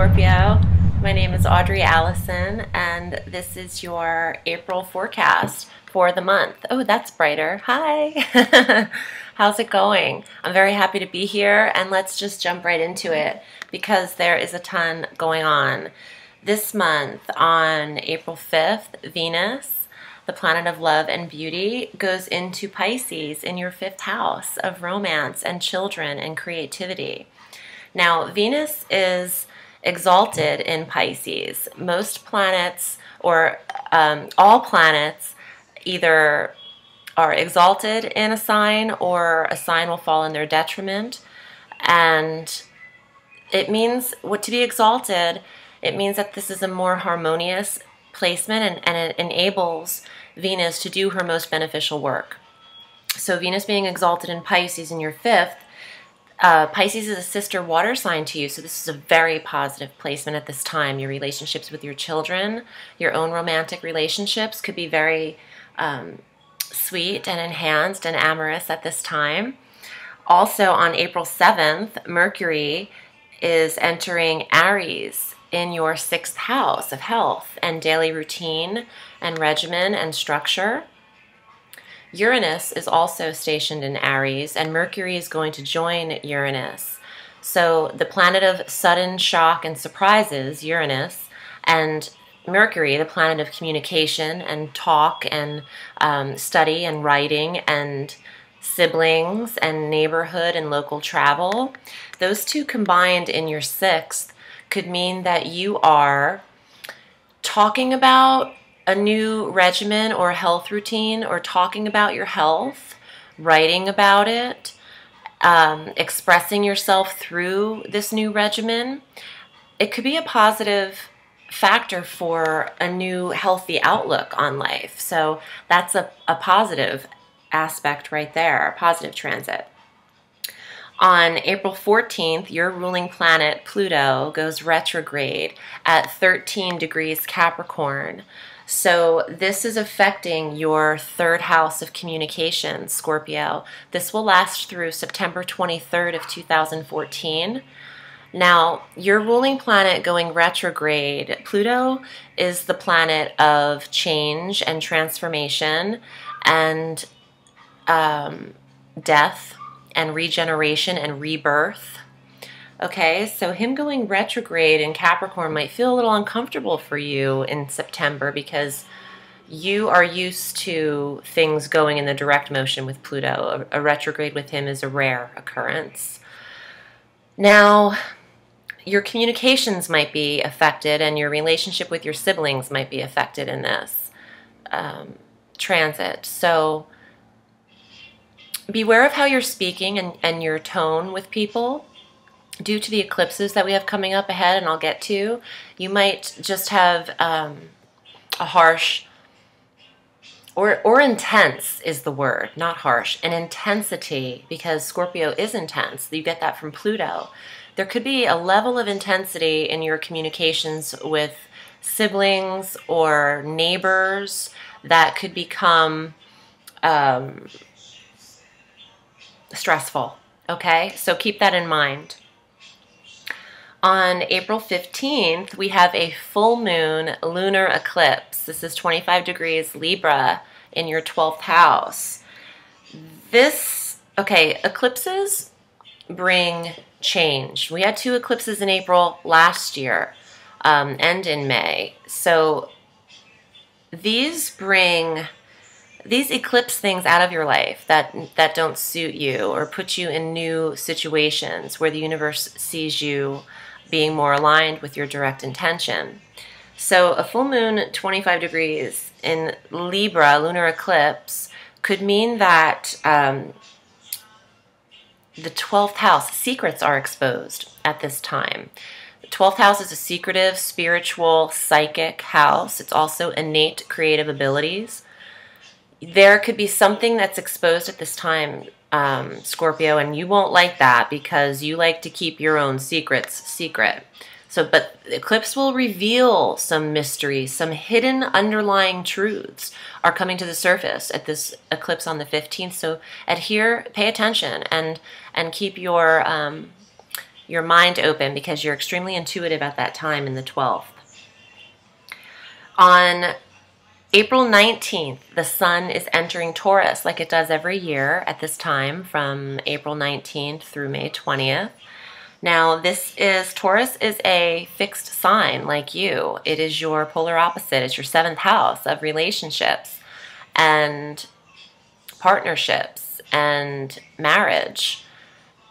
Scorpio. My name is Audrey Alison, and this is your April forecast for the month. Oh, that's brighter. Hi. How's it going? I'm very happy to be here, and let's just jump right into it because there is a ton going on. This month, on April 5th, Venus, the planet of love and beauty, goes into Pisces in your 5th house of romance and children and creativity. Now, Venus is exalted in Pisces. Most planets, or all planets, either are exalted in a sign or a sign will fall in their detriment. And it means, to be exalted, it means that this is a more harmonious placement and it enables Venus to do her most beneficial work. So Venus being exalted in Pisces in your 5th, Pisces is a sister water sign to you, so this is a very positive placement at this time. Your relationships with your children, your own romantic relationships could be very sweet and enhanced and amorous at this time. Also on April 7th, Mercury is entering Aries in your 6th house of health and daily routine and regimen and structure. Uranus is also stationed in Aries, and Mercury is going to join Uranus. So the planet of sudden shock and surprises, Uranus, and Mercury, the planet of communication and talk and study and writing and siblings and neighborhood and local travel, those two combined in your 6th could mean that you are talking about a new regimen or health routine, or talking about your health, writing about it, expressing yourself through this new regimen. It could be a positive factor for a new healthy outlook on life. So that's a positive aspect right there, a positive transit. On April 14th, your ruling planet, Pluto, goes retrograde at 13 degrees Capricorn. So this is affecting your 3rd house of communication, Scorpio. This will last through September 23rd of 2014. Now, your ruling planet going retrograde, Pluto is the planet of change and transformation and death and regeneration and rebirth. Okay, so him going retrograde in Capricorn might feel a little uncomfortable for you in September because you are used to things going in the direct motion with Pluto. A retrograde with him is a rare occurrence. Now, your communications might be affected and your relationship with your siblings might be affected in this transit. So beware of how you're speaking and your tone with people. Due to the eclipses that we have coming up ahead, and I'll get to, you might just have a harsh, or intense is the word, not harsh, an intensity, because Scorpio is intense. You get that from Pluto. There could be a level of intensity in your communications with siblings or neighbors that could become stressful, okay? So keep that in mind. On April 15th, we have a full moon lunar eclipse. This is 25 degrees Libra in your 12th house. Eclipses bring change. We had 2 eclipses in April last year and in May. So these eclipse things out of your life that don't suit you or put you in new situations where the universe sees you being more aligned with your direct intention. So a full moon 25 degrees in Libra, lunar eclipse, could mean that the 12th house, secrets are exposed at this time. The 12th house is a secretive, spiritual, psychic house. It's also innate creative abilities. There could be something that's exposed at this time, Scorpio, and you won't like that because you like to keep your own secrets secret. So, but the eclipse will reveal some mysteries, some hidden underlying truths are coming to the surface at this eclipse on the 15th. So adhere, pay attention, and keep your your mind open because you're extremely intuitive at that time in the 12th. On April 19th, the sun is entering Taurus like it does every year at this time from April 19th through May 20th. Now, Taurus is a fixed sign like you. It is your polar opposite. It's your 7th house of relationships and partnerships and marriage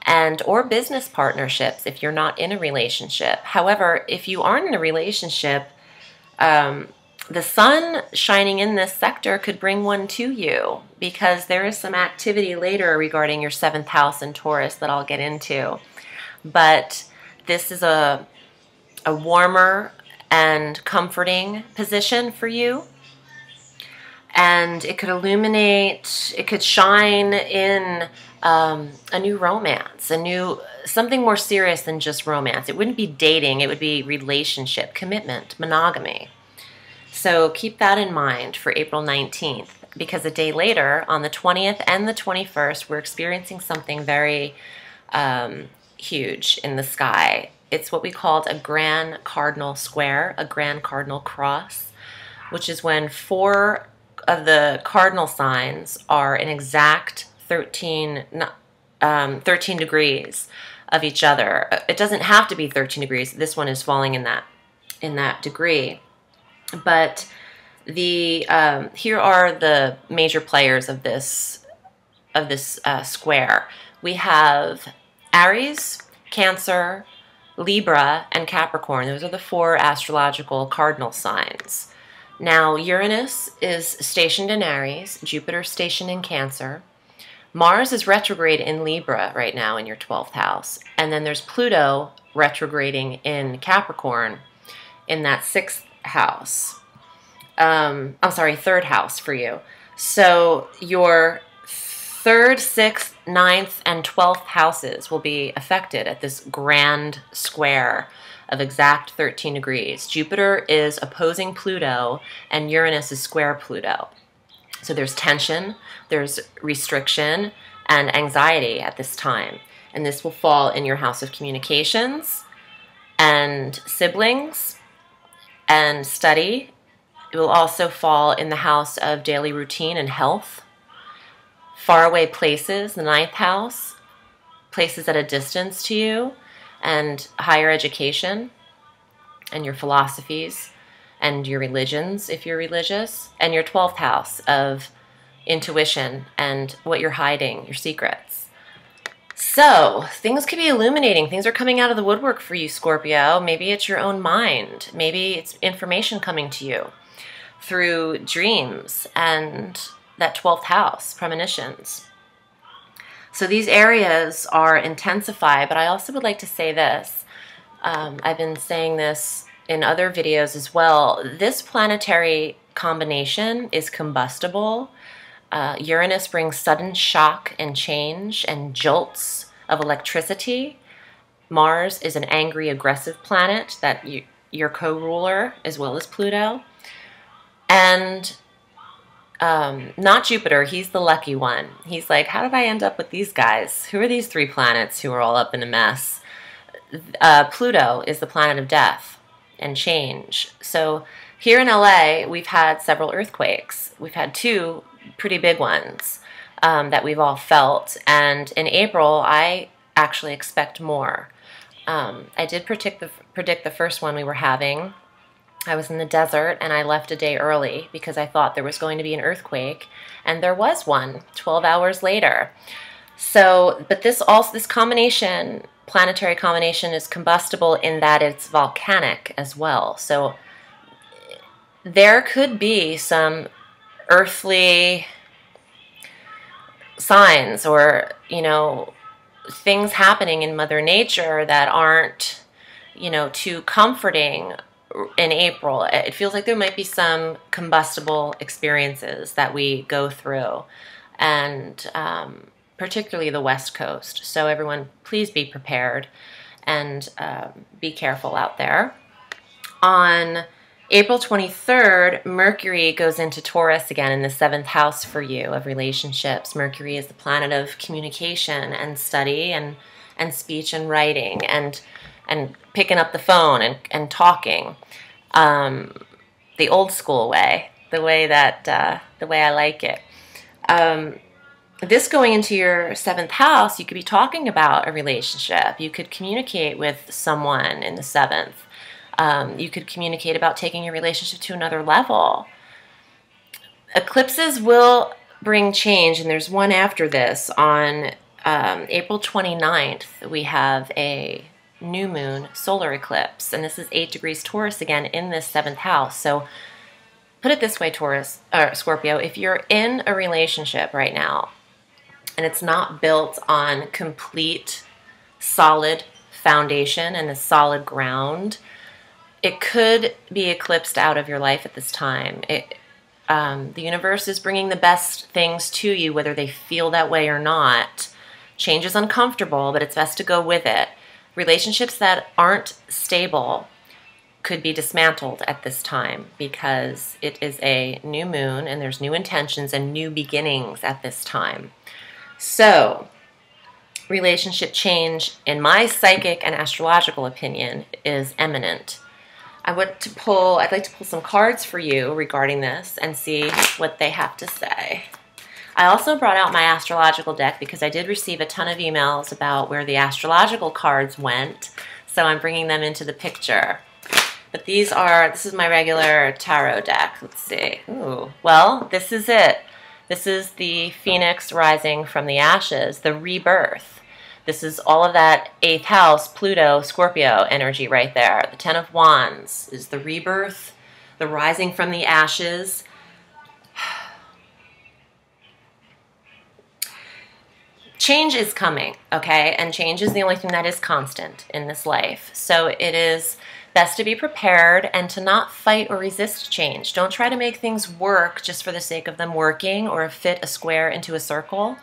and or business partnerships if you're not in a relationship. However, if you aren't in a relationship, the sun shining in this sector could bring one to you because there is some activity later regarding your 7th house in Taurus that I'll get into. But this is a warmer and comforting position for you. And it could illuminate, it could shine in a new romance, something more serious than just romance. It wouldn't be dating, it would be relationship, commitment, monogamy. So keep that in mind for April 19th, because a day later, on the 20th and the 21st, we're experiencing something very huge in the sky. It's what we called a grand cardinal square, a grand cardinal cross, which is when 4 of the cardinal signs are an exact 13 degrees of each other. It doesn't have to be 13 degrees. This one is falling in that degree. But here are the major players of this square. We have Aries, Cancer, Libra, and Capricorn. Those are the 4 astrological cardinal signs. Now, Uranus is stationed in Aries, Jupiter stationed in Cancer. Mars is retrograde in Libra right now in your 12th house. And then there's Pluto retrograding in Capricorn in that 6th house. I'm sorry, 3rd house for you. So your 3rd, 6th, 9th, and 12th houses will be affected at this grand square of exact 13 degrees. Jupiter is opposing Pluto, and Uranus is square Pluto. So there's tension, there's restriction, and anxiety at this time. And this will fall in your house of communications and siblings and study. It will also fall in the house of daily routine and health. Faraway places, the 9th house, places at a distance to you, and higher education, and your philosophies, and your religions, if you're religious, and your 12th house of intuition and what you're hiding, your secrets. So, things could be illuminating. Things are coming out of the woodwork for you, Scorpio. Maybe it's your own mind. Maybe it's information coming to you through dreams and that 12th house, premonitions. So these areas are intensified, but I also would like to say this. I've been saying this in other videos as well. This planetary combination is combustible. Uranus brings sudden shock and change and jolts of electricity. Mars is an angry, aggressive planet that your co-ruler, as well as Pluto. And not Jupiter, he's the lucky one. He's like, how did I end up with these guys? Who are these 3 planets who are all up in a mess? Pluto is the planet of death and change. So here in LA, we've had several earthquakes. We've had 2 pretty big ones that we've all felt. And in April, I actually expect more. I did predict the first one we were having. I was in the desert and I left a day early because I thought there was going to be an earthquake, and there was one 12 hours later. So, but this combination, planetary combination, is combustible in that it's volcanic as well. So there could be some earthly signs or, things happening in Mother Nature that aren't, too comforting in April. It feels like there might be some combustible experiences that we go through, and particularly the West Coast. So everyone, please be prepared and be careful out there. On April 23rd, Mercury goes into Taurus again in the 7th house for you of relationships. Mercury is the planet of communication and study and and speech and writing and picking up the phone and talking, the old school way, the way I like it. This going into your 7th house, you could be talking about a relationship. You could communicate with someone in the 7th. You could communicate about taking your relationship to another level. Eclipses will bring change, and there's one after this. On April 29th, we have a new moon solar eclipse, and this is 8 degrees Taurus again in this 7th house. So put it this way, Scorpio, if you're in a relationship right now and it's not built on complete solid foundation and a solid ground, it could be eclipsed out of your life at this time. The universe is bringing the best things to you, whether they feel that way or not. Change is uncomfortable, but it's best to go with it. Relationships that aren't stable could be dismantled at this time because it is a new moon and there's new intentions and new beginnings at this time. So, relationship change, in my psychic and astrological opinion, is imminent. I'd like to pull some cards for you regarding this and see what they have to say. I also brought out my astrological deck because I did receive a ton of emails about where the astrological cards went, so I'm bringing them into the picture. But this is my regular tarot deck. Let's see. Ooh, well, this is it. This is the Phoenix rising from the ashes, the rebirth. This is all of that 8th house, Pluto, Scorpio energy right there. The 10 of Wands is the rebirth, the rising from the ashes. Change is coming, okay? And change is the only thing that is constant in this life. So it is best to be prepared and to not fight or resist change. Don't try to make things work just for the sake of them working or fit a square into a circle.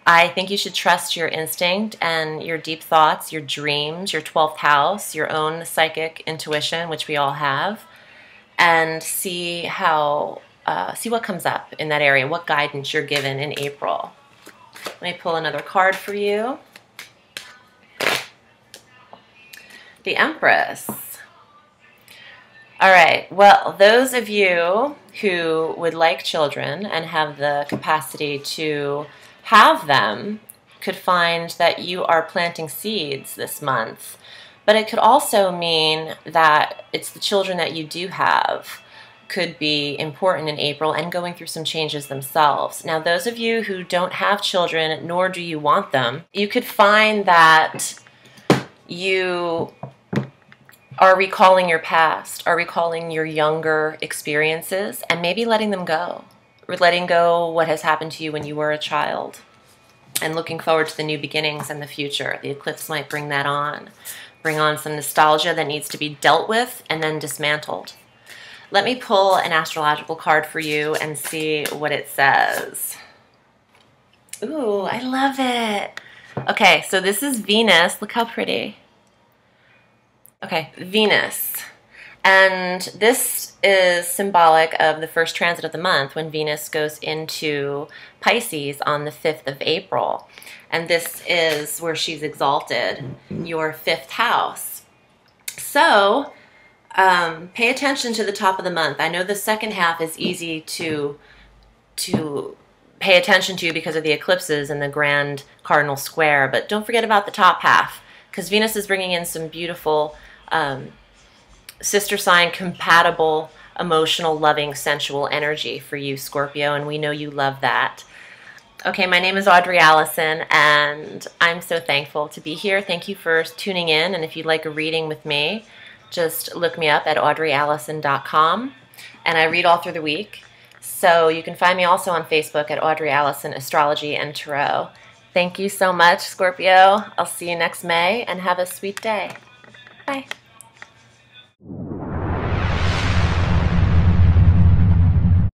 I think you should trust your instinct and your deep thoughts, your dreams, your 12th house, your own psychic intuition, which we all have, and see what comes up in that area, what guidance you're given in April. Let me pull another card for you. The Empress. All right, well, those of you who would like children and have the capacity to have them could find that you are planting seeds this month. But it could also mean that it's the children that you do have could be important in April and going through some changes themselves. Now, those of you who don't have children, nor do you want them, you could find that you are recalling your past, are recalling your younger experiences, and maybe letting them go. Or letting go what has happened to you when you were a child, and looking forward to the new beginnings and the future. The eclipse might bring that on. Bring on some nostalgia that needs to be dealt with and then dismantled. Let me pull an astrological card for you and see what it says. Ooh, I love it. Okay, so this is Venus. Look how pretty. Okay, Venus. And this is symbolic of the first transit of the month when Venus goes into Pisces on the 5th of April. And this is where she's exalted, your 5th house. So, pay attention to the top of the month. I know the second half is easy to pay attention to because of the eclipses and the grand cardinal square, but don't forget about the top half because Venus is bringing in some beautiful sister sign compatible, emotional, loving, sensual energy for you, Scorpio, and we know you love that. Okay, my name is Audrey Alison, and I'm so thankful to be here. Thank you for tuning in, and if you'd like a reading with me, just look me up at audreyallison.com, and I read all through the week. So you can find me also on Facebook at Audrey Allison Astrology and Tarot. Thank you so much, Scorpio. I'll see you next May, and have a sweet day. Bye.